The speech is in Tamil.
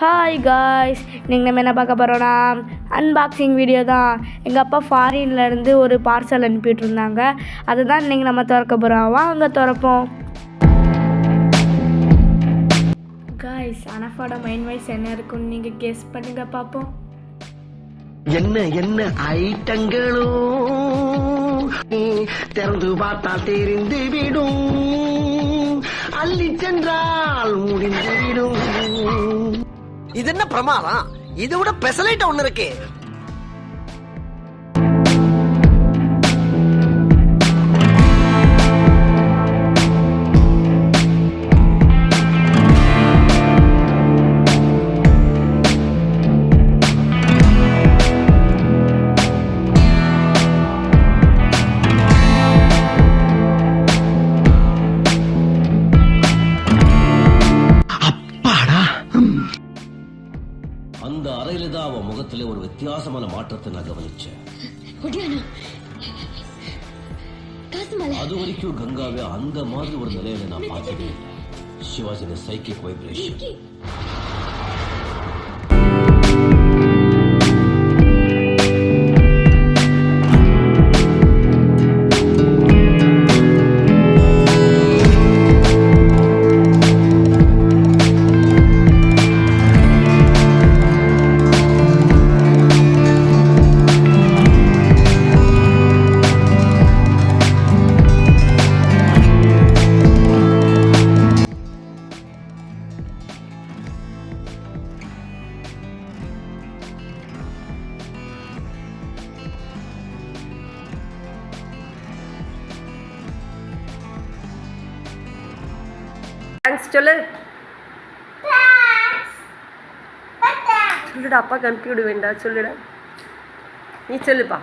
ஹாய் காய்ஸ், நீங்கள் நம்ம என்ன பார்க்க போகிறோன்னா அன்பாக்சிங் வீடியோ தான். எங்கள் அப்பா ஃபாரின்லேருந்து ஒரு பார்சல் அனுப்பிட்டுருந்தாங்க. அதுதான் இன்றைக்கி நம்ம திறக்க போகிறோம். வாங்க திறப்போம். காய்ஸ், அனஃபாட மைண்ட் வைஸ் என்ன இருக்குன்னு நீங்கள் கெஸ் பண்ணுங்க பார்ப்போம். என்ன என்ன ஐட்டங்களோ திறந்து பார்த்தா தெரிந்து விடும், அள்ளி சென்றால் முடிந்து விடும். இது என்ன பிரமாதம்? இது விட பெசலைட்ட ஒண்ணு இருக்கு. அந்த அறையில தான் அவன் முகத்துல ஒரு வித்தியாசமான மாற்றத்தை நான் கவனிச்சேன். அது வரைக்கும் கங்காவே அந்த மாதிரி ஒரு நிலையில நான் பார்த்ததே இல்லை. சிவாஜின சைக்கிக் வைப்ரேஷன். தேங்க்ஸ் சொல்லு. சொல்லுடா, அப்பா அனுப்பி விட வேண்டாம். சொல்லுடா, நீ சொல்லுப்பா.